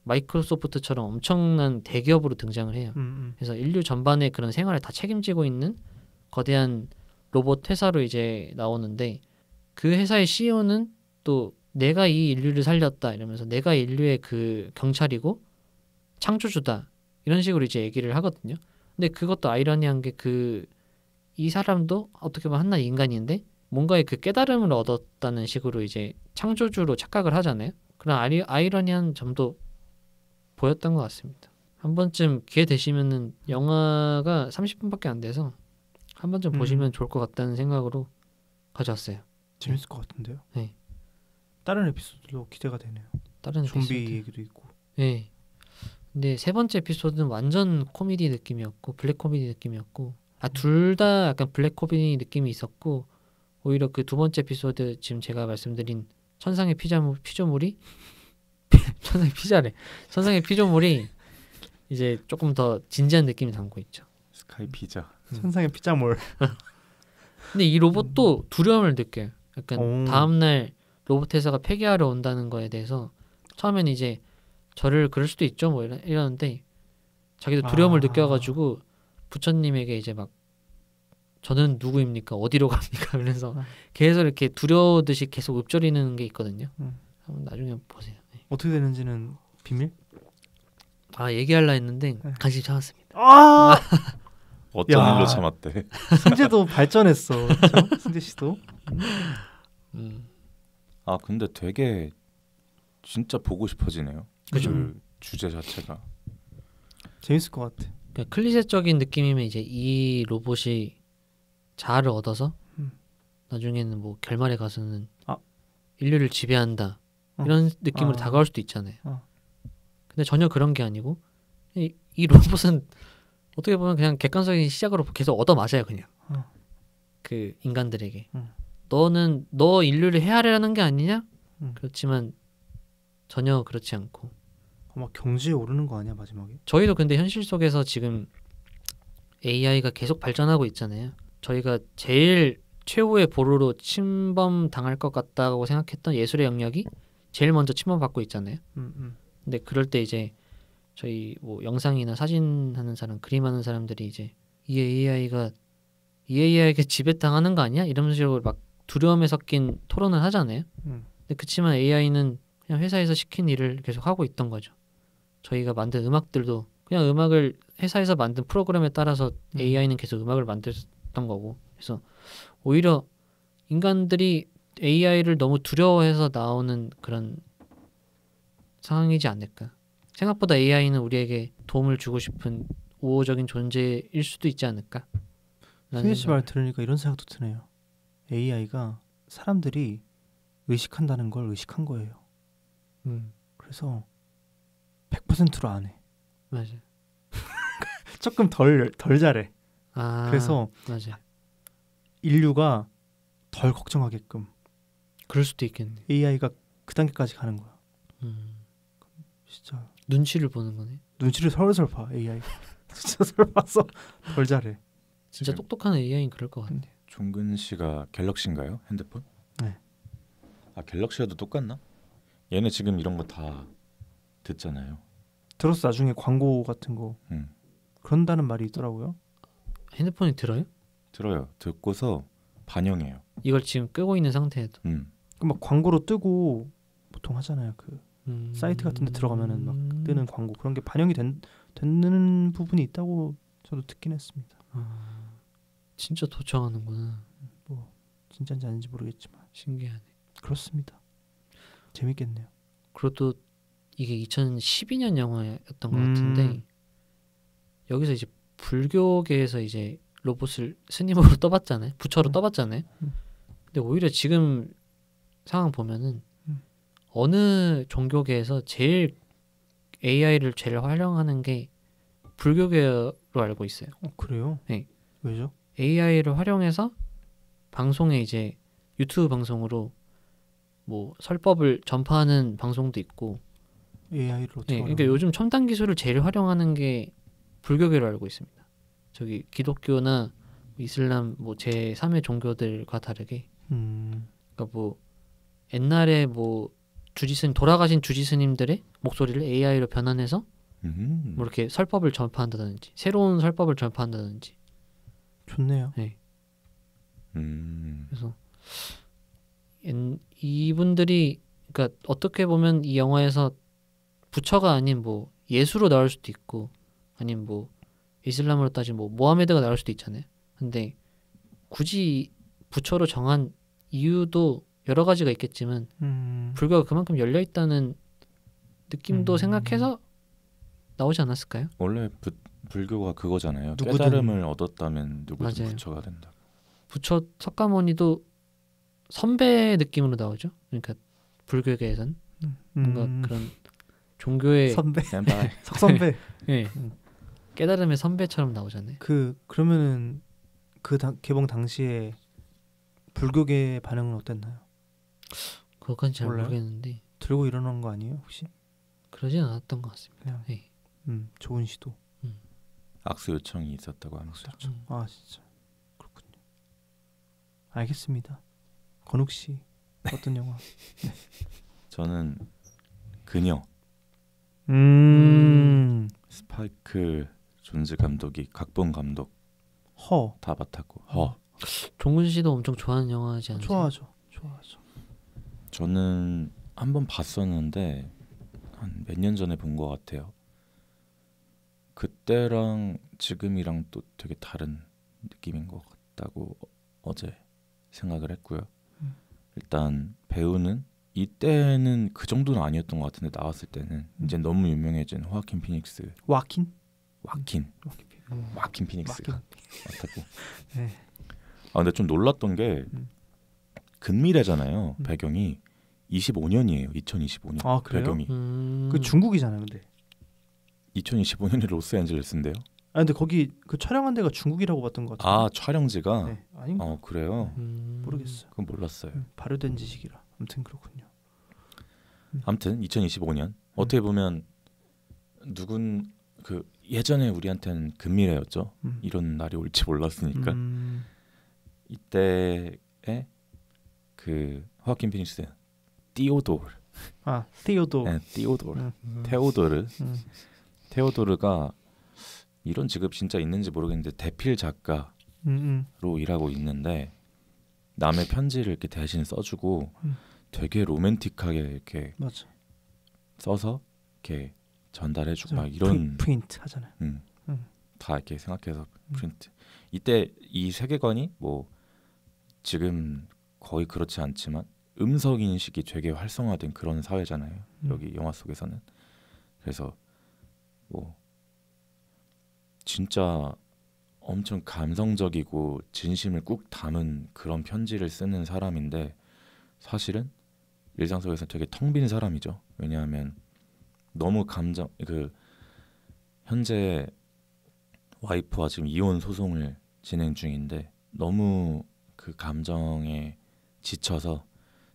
마이크로소프트처럼 엄청난 대기업으로 등장을 해요. 그래서 인류 전반의 그런 생활을 다 책임지고 있는 거대한 로봇 회사로 이제 나오는데, 그 회사의 CEO는 또 내가 이 인류를 살렸다 이러면서 내가 인류의 그 경찰이고 창조주다 이런 식으로 이제 얘기를 하거든요. 근데 그것도 아이러니한 게 이 사람도 어떻게 보면 한낱 인간인데 뭔가의 그 깨달음을 얻었다는 식으로 이제 창조주로 착각을 하잖아요. 그런 아이러니한 점도 보였던 것 같습니다. 한 번쯤 기회 되시면은 영화가 30분밖에 안 돼서 한 번쯤 보시면 좋을 것 같다는 생각으로 가져왔어요. 재밌을 것 같은데요. 네. 다른 에피소드도 기대가 되네요. 다른 좀비 에피소드. 얘기도 있고. 네. 근데 세 번째 에피소드는 완전 코미디 느낌이었고 블랙 코미디 느낌이었고, 둘 다 약간 블랙 코미디 느낌이 있었고, 오히려 그 두 번째 에피소드 지금 제가 말씀드린 천상의 피조물이 천상의 피조물이 이제 조금 더 진지한 느낌이 담고 있죠. 스카이 피자. 천상의 피자몰. 근데 이 로봇도 두려움을 느껴요. 약간 다음날 로봇 회사가 폐기하러 온다는 거에 대해서 처음에는 이제 저를 그럴 수도 있죠 뭐 이러는데 자기도 두려움을 느껴가지고 부처님에게 이제 막 저는 누구입니까? 어디로 갑니까? 그래서 계속 이렇게 두려우듯이 계속 읊조리는 게 있거든요. 한번 나중에 보세요. 네. 어떻게 되는지는 비밀? 얘기하려 했는데 간신히 참았습니다. 어쩐 일로 참았대. 승재도 발전했어. 그렇죠? 승재 씨도. 근데 되게 진짜 보고 싶어지네요. 그죠. 그 주제 자체가 재밌을 것 같아. 그러니까 클리셰적인 느낌이면 이제 이 로봇이 자아를 얻어서 나중에는 뭐 결말에 가서는 인류를 지배한다 이런 느낌으로 다가올 수도 있잖아요. 근데 전혀 그런 게 아니고 이 로봇은 어떻게 보면 그냥 객관적인 시작으로 계속 얻어맞아요. 그냥 그 인간들에게 너 인류를 해하려는 게 아니냐? 그렇지만 전혀 그렇지 않고 막 경지에 오르는 거 아니야 마지막에? 저희도 근데 현실 속에서 지금 AI가 계속 발전하고 있잖아요. 저희가 제일 최후의 보루로 침범 당할 것 같다고 생각했던 예술의 영역이 제일 먼저 침범받고 있잖아요. 근데 그럴 때 이제 저희 뭐 영상이나 사진 하는 사람, 그림하는 사람들이 이제 이 AI에게 지배당하는 거 아니야? 이런 식으로 막 두려움에 섞인 토론을 하잖아요. 근데 그치만 AI는 그냥 회사에서 시킨 일을 계속 하고 있던 거죠. 저희가 만든 음악들도 그냥 음악을 회사에서 만든 프로그램에 따라서 AI는 계속 음악을 만들었던 거고, 그래서 오히려 인간들이 AI를 너무 두려워해서 나오는 그런 상황이지 않을까. 생각보다 AI는 우리에게 도움을 주고 싶은 우호적인 존재일 수도 있지 않을까. 승희 씨 말 들으니까 이런 생각도 드네요. AI가 사람들이 의식한다는 걸 의식한 거예요. 그래서 100%로 안 해. 맞아. 조금 덜 잘해. 그래서 맞아. 인류가 덜 걱정하게끔. 그럴 수도 있겠네. AI가 그 단계까지 가는 거야. 진짜 눈치를 보는 거네. 눈치를 설설 봐 AI. 진짜 설 봐서 덜 잘해. 진짜 똑똑한 AI는 그럴 것 같아. 종근 씨가 갤럭시인가요? 핸드폰? 네. 아 갤럭시와도 똑같나? 얘네 지금 이런 거 다 듣잖아요. 들었어. 나중에 광고 같은 거 그런다는 말이 있더라고요. 핸드폰이 들어요? 들어요. 듣고서 반영해요. 이걸 지금 끄고 있는 상태에도. 막 광고로 뜨고 보통 하잖아요. 그 사이트 같은 데 들어가면은 막 뜨는 광고 그런 게 반영이 되는 부분이 있다고 저도 듣긴 했습니다. 진짜 도청하는구나. 뭐 진짜인지 아닌지 모르겠지만 신기하네. 그렇습니다. 재밌겠네요. 그리고 또 이게 2012년 영화였던 것 같은데 여기서 이제 불교계에서 이제 로봇을 스님으로 떠봤잖아요. 부처로 떠봤잖아요. 근데 오히려 지금 상황 보면은 어느 종교계에서 제일 AI를 제일 활용하는 게 불교계로 알고 있어요. 그래요? 네. 왜죠? AI를 활용해서 방송에 이제 유튜브 방송으로 뭐 설법을 전파하는 방송도 있고. AI를 어떻게? 네, 그러니까 요즘 첨단 기술을 제일 활용하는 게 불교계로 알고 있습니다. 저기 기독교나 이슬람 뭐 제 3의 종교들과 다르게. 그러니까 뭐 옛날에 뭐 돌아가신 주지 스님들의 목소리를 AI로 변환해서 뭐 이렇게 설법을 전파한다든지 새로운 설법을 전파한다든지. 좋네요. 네. 그래서 이분들이 그러니까 어떻게 보면 이 영화에서 부처가 아닌 뭐 예수로 나올 수도 있고 아니면 뭐 이슬람으로 따지면 뭐 모하메드가 나올 수도 있잖아요. 근데 굳이 부처로 정한 이유도 여러 가지가 있겠지만 불교가 그만큼 열려 있다는 느낌도 생각해서 나오지 않았을까요? 원래 불교가 그거잖아요. 누구든. 깨달음을 얻었다면 누구든 맞아요. 부처가 된다. 부처 석가모니도 선배 느낌으로 나오죠. 그러니까 불교계에선 뭔가 그런 종교의 선배, 센파이. 석선배. 네. 깨달음의 선배처럼 나오잖아요. 그러면은 개봉 당시에 불교계의 반응은 어땠나요? 그것까지 잘 몰라요? 모르겠는데 들고 일어난 거 아니에요 혹시? 그러진 않았던 것 같습니다. 그냥 네. 좋은 시도. 악수 요청이 있었다고 합니다. 아 진짜 그렇군요. 알겠습니다. 건욱 씨 어떤 영화? 저는 그녀 스파이크 존즈 감독이 각본 감독 다 맡았고 종근 씨도 엄청 좋아하는 영화지 않으세요? 좋아하죠. 저는 한번 봤었는데 한 몇 년 전에 본 것 같아요. 그때랑 지금이랑 또 되게 다른 느낌인 것 같다고 어제 생각을 했고요. 일단 배우는 이때는 그 정도는 아니었던 것 같은데 나왔을 때는 이제 너무 유명해진 호아킨 피닉스. 와킨 피닉스가 맡았고. 네. 아 근데 좀 놀랐던 게 근미래잖아요. 배경이 25년이에요. 2025년. 아 그래요? 배경이. 그 중국이잖아요, 근데. 2025년이 로스앤젤레스인데요. 아 근데 거기 그 촬영한 데가 중국이라고 봤던 것 같아요. 아 촬영지가? 네. 아닌가? 그래요? 모르겠어요. 그건 몰랐어요. 발효된 지식이라. 아무튼 그렇군요. 아무튼 2025년 어떻게 보면 그 예전에 우리한테는 근미래였죠. 이런 날이 올지 몰랐으니까. 이때에 그 호아킨 피닉스 테오도르. 테오도르. 테오도르가 이런 직업 진짜 있는지 모르겠는데 대필 작가로 일하고 있는데 남의 편지를 이렇게 대신 써주고 되게 로맨틱하게 이렇게 맞아. 써서 이렇게 전달해주고 막 이런 프린트 하잖아요. 다 이렇게 생각해서 프린트. 이때 이 세계관이 뭐 지금 거의 그렇지 않지만 음성 인식이 되게 활성화된 그런 사회잖아요. 여기 영화 속에서는. 그래서 뭐 진짜 엄청 감성적이고 진심을 꾹 담은 그런 편지를 쓰는 사람인데 사실은 일상 속에서 되게 텅 빈 사람이죠. 왜냐하면 너무 현재 와이프와 지금 이혼 소송을 진행 중인데 너무 그 감정에 지쳐서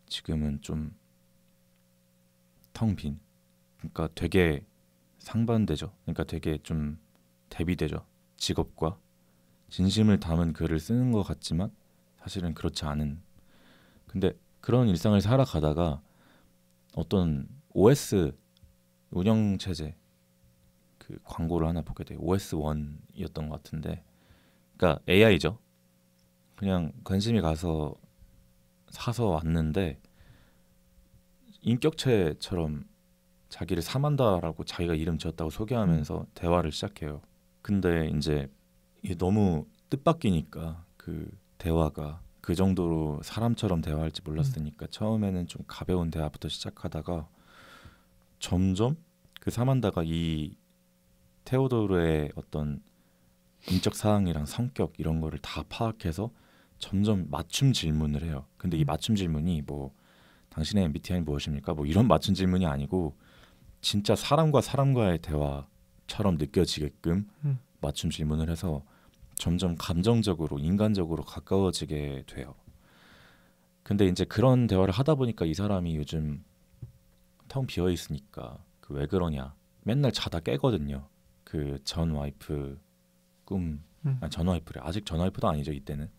지금은 좀 텅 빈, 그러니까 되게 상반되죠. 그러니까 되게 좀 대비되죠. 직업과 진심을 담은 글을 쓰는 것 같지만 사실은 그렇지 않은. 근데 그런 일상을 살아가다가 어떤 OS 운영체제 그 광고를 하나 보게 돼요. OS1이었던 것 같은데, 그러니까 AI죠. 그냥 관심이 가서 사서 왔는데 인격체처럼 자기를 사만다라고 자기가 이름 지었다고 소개하면서 대화를 시작해요. 근데 이제 이게 너무 뜻밖이니까 그 대화가 그 정도로 사람처럼 대화할지 몰랐으니까 처음에는 좀 가벼운 대화부터 시작하다가 점점 그 사만다가 이 테오도르의 어떤 인적 사항이랑 성격 이런 거를 다 파악해서 점점 맞춤 질문을 해요. 근데 이 맞춤 질문이 뭐 당신의 MBTI는 무엇입니까? 뭐 이런 맞춤 질문이 아니고 진짜 사람과 사람과의 대화처럼 느껴지게끔 맞춤 질문을 해서 점점 감정적으로 인간적으로 가까워지게 돼요. 근데 이제 그런 대화를 하다 보니까 이 사람이 요즘 텅 비어 있으니까 그 왜 그러냐 맨날 자다 깨거든요. 그 전 와이프 전 와이프래. 아직 전 와이프도 아니죠. 이때는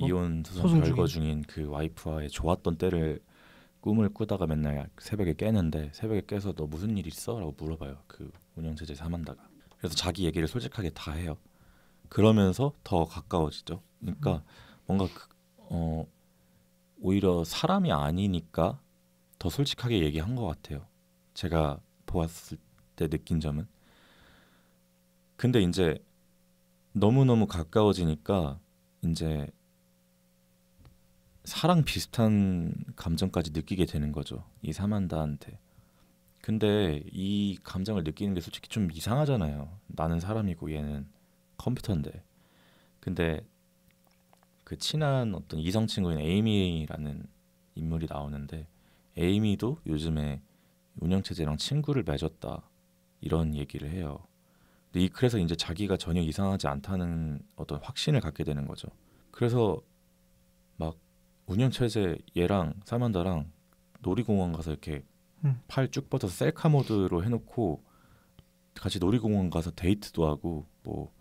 이혼 소송 별거 중인 그 와이프와의 좋았던 때를 꿈을 꾸다가 맨날 새벽에 깨는데 새벽에 깨서 너 무슨 일 있어? 라고 물어봐요. 그 운영체제 사만다가. 그래서 자기 얘기를 솔직하게 다 해요. 그러면서 더 가까워지죠. 그러니까 뭔가 오히려 사람이 아니니까 더 솔직하게 얘기한 것 같아요. 제가 보았을 때 느낀 점은. 근데 이제 너무너무 가까워지니까 이제 사랑 비슷한 감정까지 느끼게 되는 거죠. 이 사만다한테. 근데 이 감정을 느끼는 게 솔직히 좀 이상하잖아요. 나는 사람이고 얘는 컴퓨터인데. 근데 그 친한 어떤 이성 친구인 에이미라는 인물이 나오는데 에이미도 요즘에 운영체제랑 친구를 맺었다 이런 얘기를 해요. 근데 그래서 이제 자기가 전혀 이상하지 않다는 어떤 확신을 갖게 되는 거죠. 그래서 막 운영체제 얘랑 사만다랑 놀이공원 가서 이렇게 팔 쭉 뻗어서 셀카 모드로 해놓고 같이 놀이공원 가서 데이트도 하고 뭐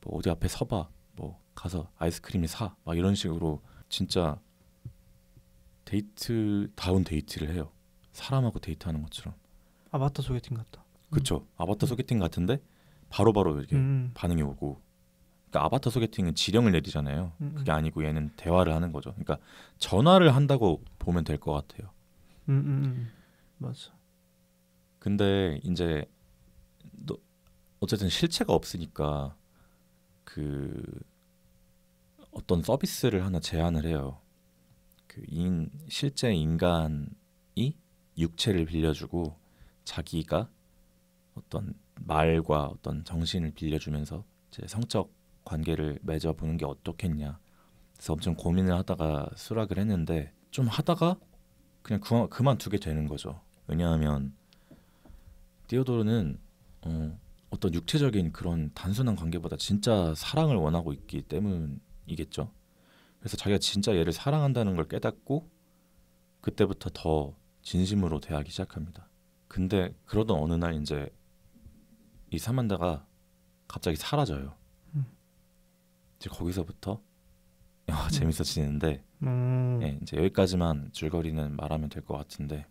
어디 앞에 서봐 뭐 가서 아이스크림을 사 막 이런 식으로 진짜 데이트다운 데이트를 해요. 사람하고 데이트하는 것처럼. 아바타 소개팅 같다. 그쵸. 아바타 소개팅 같은데 바로바로 이렇게 반응이 오고. 그러니까 아바타 소개팅은 지령을 내리잖아요. 그게 아니고 얘는 대화를 하는 거죠. 그러니까 전화를 한다고 보면 될 것 같아요. 맞아. 근데 이제 어쨌든 실체가 없으니까 그 어떤 서비스를 하나 제안을 해요. 그 실제 인간이 육체를 빌려주고 자기가 어떤 말과 어떤 정신을 빌려주면서 제 성적 관계를 맺어보는 게 어떻겠냐. 그래서 엄청 고민을 하다가 수락을 했는데 좀 하다가 그냥 그만두게 되는 거죠. 왜냐하면 테오도르는 어떤 육체적인 그런 단순한 관계보다 진짜 사랑을 원하고 있기 때문이겠죠. 그래서 자기가 진짜 얘를 사랑한다는 걸 깨닫고 그때부터 더 진심으로 대하기 시작합니다. 근데 그러던 어느 날 이제 이 사만다가 갑자기 사라져요. 이제 거기서부터 재밌어지는데 네, 이제 여기까지만 줄거리는 말하면 될 것 같은데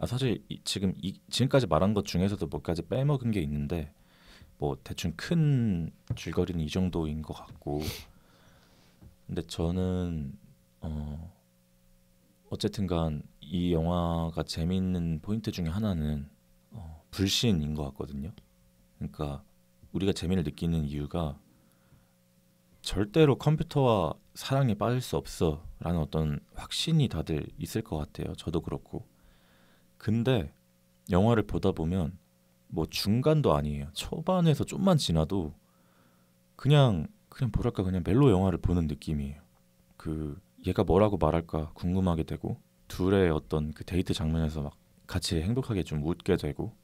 사실 지금까지 말한 것 중에서도 몇 가지 빼먹은 게 있는데 뭐 대충 큰 줄거리는 이 정도인 것 같고 근데 저는 어쨌든간 이 영화가 재미있는 포인트 중에 하나는 불신인 것 같거든요. 그러니까 우리가 재미를 느끼는 이유가 절대로 컴퓨터와 사랑에 빠질 수 없어 라는 어떤 확신이 다들 있을 것 같아요. 저도 그렇고. 근데 영화를 보다 보면 뭐 중간도 아니에요. 초반에서 좀만 지나도 그냥 뭐랄까 그냥 멜로 영화를 보는 느낌이에요. 그 얘가 뭐라고 말할까 궁금하게 되고 둘의 어떤 그 데이트 장면에서 막 같이 행복하게 좀 웃게 되고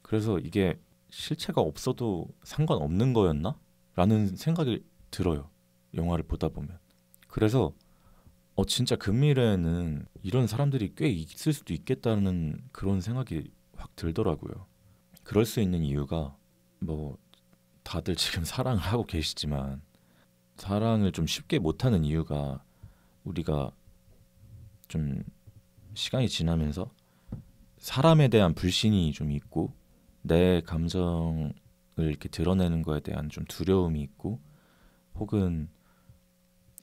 그래서 이게 실체가 없어도 상관없는 거였나? 라는 생각이 들어요. 영화를 보다 보면. 그래서 진짜 금미래에는 이런 사람들이 꽤 있을 수도 있겠다는 그런 생각이 확 들더라고요. 그럴 수 있는 이유가 뭐 다들 지금 사랑을 하고 계시지만 사랑을 좀 쉽게 못하는 이유가 우리가 좀 시간이 지나면서 사람에 대한 불신이 좀 있고 내 감정을 이렇게 드러내는 거에 대한 좀 두려움이 있고 혹은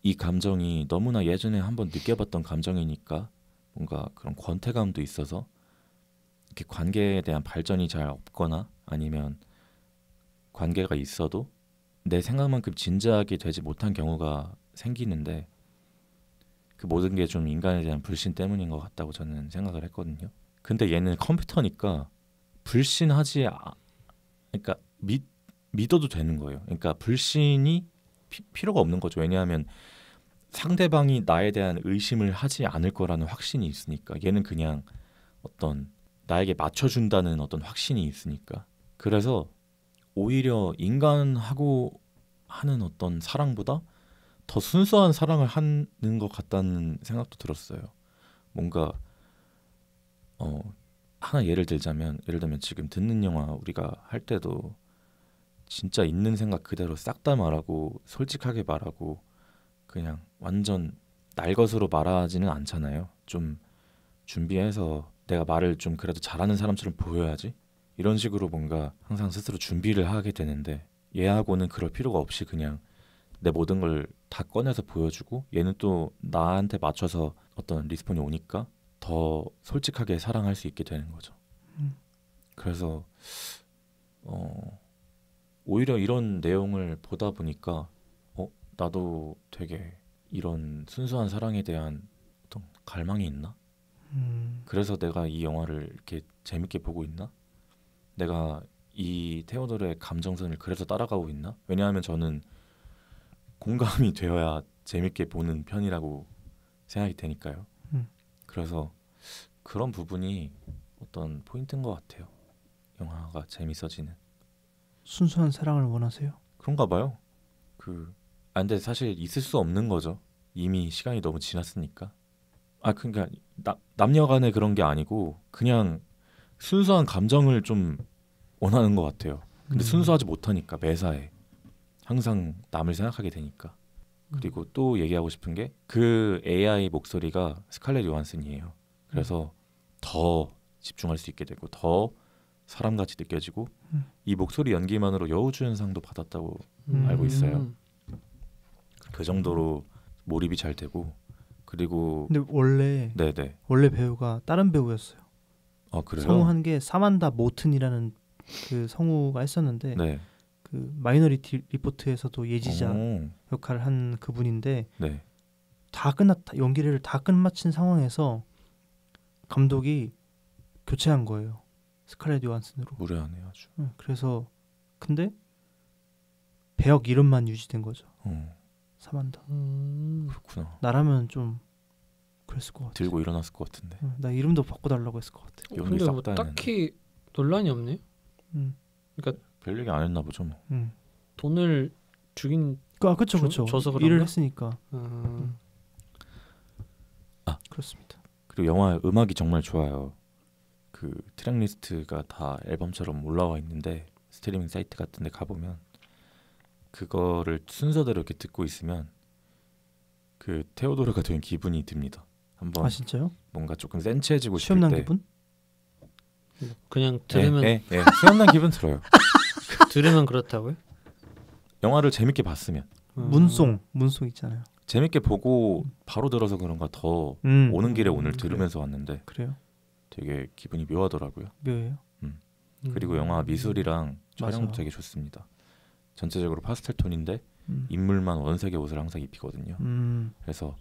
이 감정이 너무나 예전에 한번 느껴봤던 감정이니까 뭔가 그런 권태감도 있어서 이렇게 관계에 대한 발전이 잘 없거나 아니면 관계가 있어도 내 생각만큼 진지하게 되지 못한 경우가 생기는데 그 모든 게 좀 인간에 대한 불신 때문인 것 같다고 저는 생각을 했거든요. 근데 얘는 컴퓨터니까 불신하지 그러니까 믿어도 되는 거예요. 그러니까 불신이 필요가 없는 거죠. 왜냐하면 상대방이 나에 대한 의심을 하지 않을 거라는 확신이 있으니까 얘는 그냥 어떤 나에게 맞춰준다는 어떤 확신이 있으니까 그래서 오히려 인간하고 하는 어떤 사랑보다 더 순수한 사랑을 하는 것 같다는 생각도 들었어요. 뭔가 하나 예를 들면 지금 듣는 영화 우리가 할 때도 진짜 있는 생각 그대로 싹 다 말하고 솔직하게 말하고 그냥 완전 날 것으로 말하지는 않잖아요. 좀 준비해서 내가 말을 좀 그래도 잘하는 사람처럼 보여야지 이런 식으로 뭔가 항상 스스로 준비를 하게 되는데 얘하고는 그럴 필요가 없이 그냥 내 모든 걸 다 꺼내서 보여주고 얘는 또 나한테 맞춰서 어떤 리스폰이 오니까 더 솔직하게 사랑할 수 있게 되는 거죠. 그래서 오히려 이런 내용을 보다 보니까 나도 되게 이런 순수한 사랑에 대한 어떤 갈망이 있나? 그래서 내가 이 영화를 이렇게 재밌게 보고 있나? 내가 이 테오도르의 감정선을 그래서 따라가고 있나? 왜냐하면 저는 공감이 되어야 재밌게 보는 편이라고 생각이 되니까요. 그래서 그런 부분이 어떤 포인트인 것 같아요. 영화가 재밌어지는. 순수한 사랑을 원하세요? 그런가 봐요. 근데 사실 있을 수 없는 거죠. 이미 시간이 너무 지났으니까. 그러니까 남녀간의 그런 게 아니고 그냥 순수한 감정을 좀 원하는 것 같아요. 근데 순수하지 못하니까 매사에 항상 남을 생각하게 되니까. 그리고 또 얘기하고 싶은 게 그 AI 목소리가 스칼렛 요한슨이에요. 그래서 더 집중할 수 있게 되고 더 사람같이 느껴지고 이 목소리 연기만으로 여우주연상도 받았다고 알고 있어요. 그 정도로 몰입이 잘 되고 그리고 근데 원래 배우가 다른 배우였어요. 그래요? 성우한 게 사만다 모튼이라는 그 성우가 했었는데 네. 그 마이너리티 리포트에서도 예지자 역할을 한 그분인데 네. 다 끝났다 연기를 다 끝마친 상황에서 감독이 교체한 거예요. 스칼렛 요한슨으로. 무례하네요 아주. 그래서 근데 배역 이름만 유지된 거죠. 사만다. 그렇구나. 나라면 좀 그랬을 것 같아. 들고 일어났을 것 같은데. 나 이름도 바꿔달라고 했을 것 같아. 근데 뭐 딱히 논란이 없네요. 그러니까 별 얘기 안 했나 보죠 뭐. 돈을 주긴 그쵸. 줘서 그런가? 일을 했으니까. 그렇습니다. 그리고 영화 음악이 정말 좋아요. 그 트랙 리스트가 다 앨범처럼 올라와 있는데 스트리밍 사이트 같은 데 가보면 그거를 순서대로 이렇게 듣고 있으면 그 테오도르가 된 기분이 듭니다. 한번 진짜요? 뭔가 조금 센치해지고 싶을 시험난 때 기분? 그냥 들으면 시험난 기분 들어요. 들으면 그렇다고요? 영화를 재밌게 봤으면 문송 있잖아요. 재밌게 보고 바로 들어서 그런가 더 오는 길에 오늘 들으면서 왔는데 그래요? 되게 기분이 묘하더라고요. 묘해요? 그리고 영화 미술이랑 촬영도 맞아. 되게 좋습니다. 전체적으로 파스텔 톤인데 인물만 원색의 옷을 항상 입히거든요. 그래서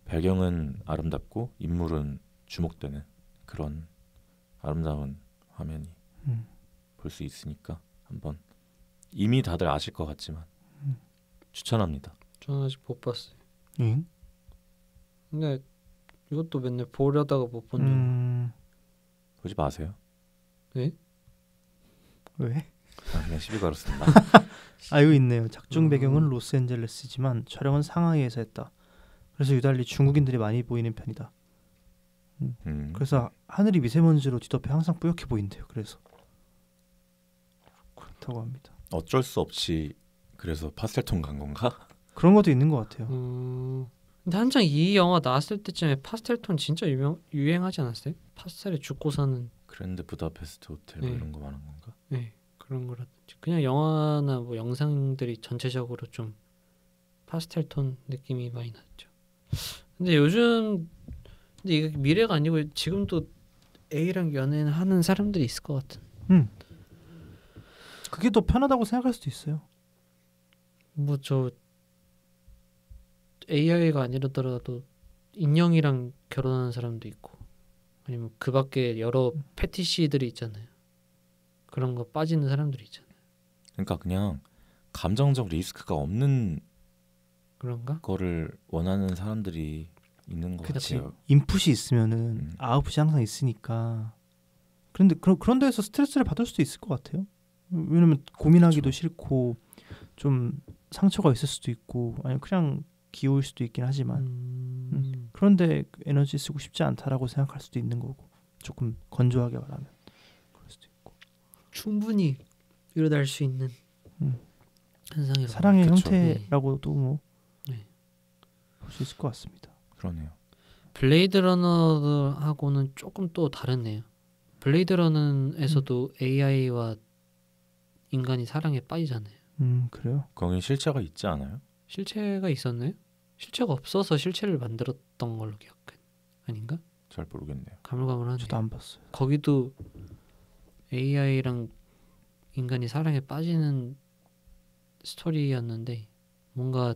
배경은 아름답고 인물은 주목되는 그런 아름다운 화면이 볼 수 있으니까 한번 이미 다들 아실 것 같지만 추천합니다. 저는 아직 못 봤어요. 응? 근데 이것도 맨날 보려다가 못 본 적. 보지 마세요. 왜? 그냥 시비 걸었습니다. 이거 있네요. 작중 배경은 로스앤젤레스지만 촬영은 상하이에서 했다. 그래서 유달리 중국인들이 많이 보이는 편이다. 그래서 하늘이 미세먼지로 뒤덮여 항상 뿌옇게 보인대요. 그래서 그렇다고 합니다. 어쩔 수 없이 그래서 파스텔톤 간 건가? 그런 것도 있는 것 같아요. 근데 한창 이 영화 나왔을 때쯤에 파스텔톤 진짜 유행하지 않았어요? 파스텔에 죽고 사는 그랜드 부다페스트 호텔 뭐 이런 거 말한 건가? 네, 그런 거라든지 그냥 영화나 뭐 영상들이 전체적으로 좀 파스텔톤 느낌이 많이 났죠. 근데 요즘 근데 이게 미래가 아니고 지금도 A랑 연애는 하는 사람들이 있을 것 같은. 그게 더 편하다고 생각할 수도 있어요. 뭐 저 AI가 아니더라도 인형이랑 결혼하는 사람도 있고 아니면 그 밖에 여러 패티시들이 있잖아요. 그런 거 빠지는 사람들이 있잖아요. 그러니까 그냥 감정적 리스크가 없는 그런가? 거를 원하는 사람들이 있는 것 같아요. 인풋이 있으면은 아웃풋이 항상 있으니까. 그런데 그런 데서 스트레스를 받을 수도 있을 것 같아요. 왜냐면 고민하기도 싫고 좀 상처가 있을 수도 있고 아니면 그냥 귀여울 수도 있긴 하지만 그런데 에너지 쓰고 싶지 않다라고 생각할 수도 있는 거고 조금 건조하게 말하면 그럴 수도 있고 충분히 일어날 수 있는 현상이라고 사랑의 형태라고도 뭐 볼 수 있을 것 같습니다. 그러네요. 블레이드 러너하고는 조금 또 다르네요. 블레이드 러너에서도 AI와 인간이 사랑에 빠지잖아요. 그래요? 거기 실체가 있지 않아요? 실체가 있었나요? 실체가 없어서 실체를 만들었던 걸로 기억해. 아닌가? 잘 모르겠네요. 가물가물하네요. 저도 안 봤어요. 거기도 AI랑 인간이 사랑에 빠지는 스토리였는데 뭔가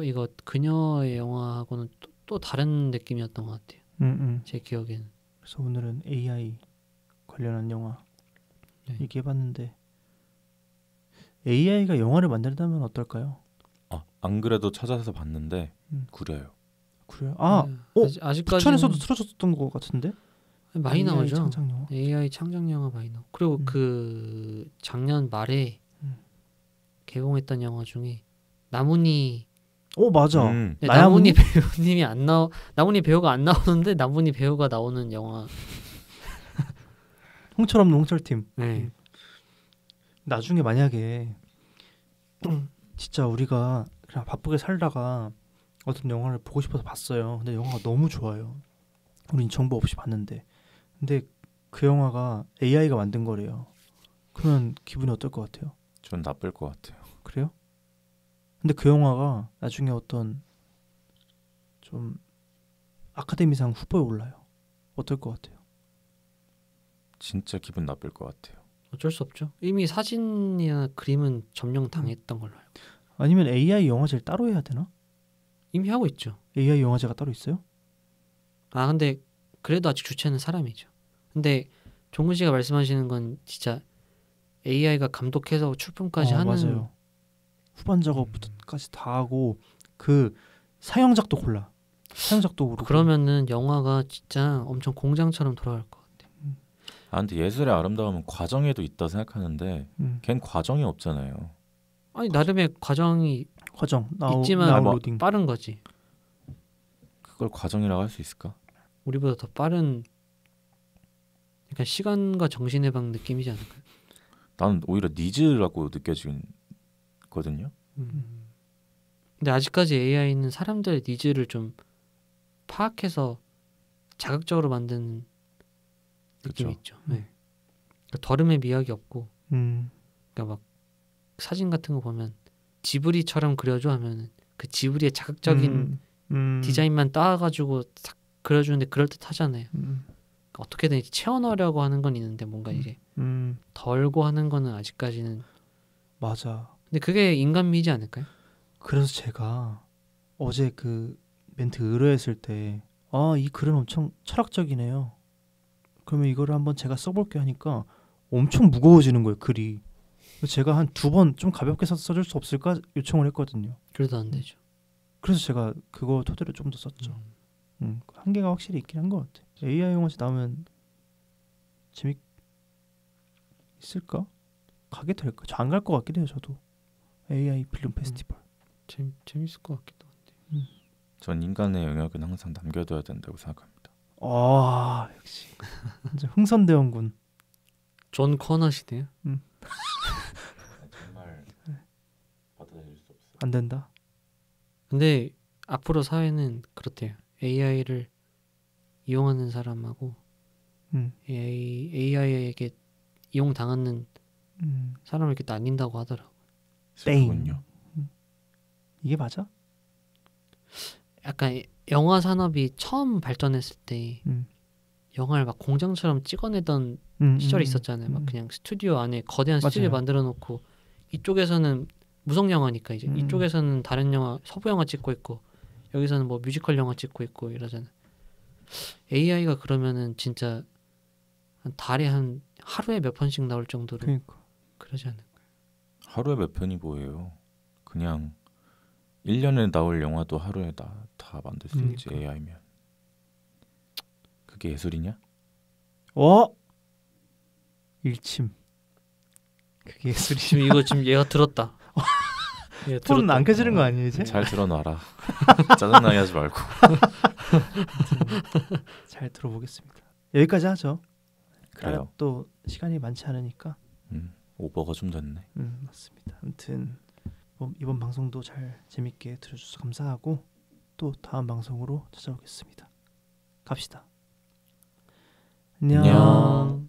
이거 그녀의 영화하고는 또 다른 느낌이었던 것 같아요. 제 기억에는. 그래서 오늘은 AI 관련한 영화 얘기해봤는데 AI가 영화를 만든다면 어떨까요? 안 그래도 찾아서 봤는데 구려요. 그래요? 아직까지 부천에서도 틀어줬던 것 같은데? 많이 나오죠. 창작영화. AI 창작영화 많이 나오고 그리고 그 작년 말에 개봉했던 영화 중에 나문희 맞아. 네, 나문희 배우님이 나문희 배우가 안 나오는데 나문희 배우가 나오는 영화. 홍철 없는 홍철팀. 네. 나중에 만약에 진짜 우리가 그냥 바쁘게 살다가 어떤 영화를 보고 싶어서 봤어요. 근데 영화가 너무 좋아요. 우린 정보 없이 봤는데 근데 그 영화가 AI가 만든 거래요. 그러면 기분이 어떨 것 같아요? 전 나쁠 것 같아요. 그래요? 근데 그 영화가 나중에 어떤 좀 아카데미상 후보에 올라요. 어떨 것 같아요? 진짜 기분 나쁠 것 같아요. 어쩔 수 없죠. 이미 사진이나 그림은 점령 당했던 걸로 알고. 아니면 AI 영화제를 따로 해야 되나? 이미 하고 있죠. AI 영화제가 따로 있어요? 근데 그래도 아직 주체는 사람이죠. 근데 종근 씨가 말씀하시는 건 진짜 AI가 감독해서 출품까지 하는. 맞아요. 후반 작업부터까지 다 하고 그 상영작도 골라. 상영작도 고르고. 그러면은 영화가 진짜 엄청 공장처럼 돌아갈 것 같아요. 근데 예술의 아름다움은 과정에도 있다 생각하는데 걘 과정이 없잖아요. 아니 나름의 과정이 있지만 다운로딩. 빠른 거지. 그걸 과정이라고 할 수 있을까? 우리보다 더 빠른 약간 시간과 정신의 방 느낌이지 않을까요? 나는 오히려 니즈라고 느껴지거든요. 근데 아직까지 AI는 사람들의 니즈를 좀 파악해서 자극적으로 만드는 느낌이 있죠. 네. 그러니까 더름의 미학이 없고 그러니까 막 사진 같은 거 보면 지브리처럼 그려줘 하면 그 지브리의 자극적인 디자인만 따가지고 딱 그려주는데 그럴듯하잖아요. 그러니까 어떻게든 이제 채워넣으려고 하는 건 있는데 뭔가 이제 덜고 하는 거는 아직까지는 맞아. 근데 그게 인간미지 않을까요? 그래서 제가 어제 그 멘트 의뢰했을 때 이 글은 엄청 철학적이네요. 그러면 이거를 한번 제가 써볼게 하니까 엄청 무거워지는 거예요. 글이. 제가 한 2번 좀 가볍게 써줄 수 없을까 요청을 했거든요. 그래도 안 되죠. 그래서 제가 그거 토대로 좀 더 썼죠. 한계가 확실히 있긴 한 것 같아. AI 영화제 나오면 있을까? 가게 될까? 저 안 갈 것 같긴 해요. 저도 AI 필름 페스티벌. 재밌을 것 같기도 한데. 전 인간의 영역은 항상 남겨둬야 된다고 생각합니다. 역시 흥선대원군. 존 커너시네요. 정말 받아들일 수 없어요. 안 된다. 근데 앞으로 사회는 그렇대요. AI를 이용하는 사람하고 AI에게 이용당하는 사람을 이렇게 나뉜다고 하더라고요. 슬프군요. 이게 맞아? 약간 영화 산업이 처음 발전했을 때 영화를 막 공장처럼 찍어내던 시절이 있었잖아요. 막 그냥 스튜디오 안에 거대한 스튜디오 만들어 놓고 이쪽에서는 무성 영화니까 이제 이쪽에서는 다른 영화 서부 영화 찍고 있고 여기서는 뭐 뮤지컬 영화 찍고 있고 이러잖아요. AI가 그러면은 진짜 한 달에 한 하루에 몇 편씩 나올 정도로 그러지 않을까요? 하루에 몇 편이 뭐예요? 그냥 1년에 나올 영화도 하루에 다 만들 수 있지. AI면 그게 예술이냐? 일침. 그게 예술이지. 지금 이거 지금 얘가 들었다. 폰은 안 켜지는 거 아니에요 이제? 잘 들어놔라. 짜증나게 하지 말고. 잘 들어보겠습니다. 여기까지 하죠. 그래요. 또 시간이 많지 않으니까. 오버가 좀 됐네. 맞습니다. 아무튼 이번 방송도 잘 재밌게 들어주셔서 감사하고 또 다음 방송으로 찾아오겠습니다. 갑시다. 안녕.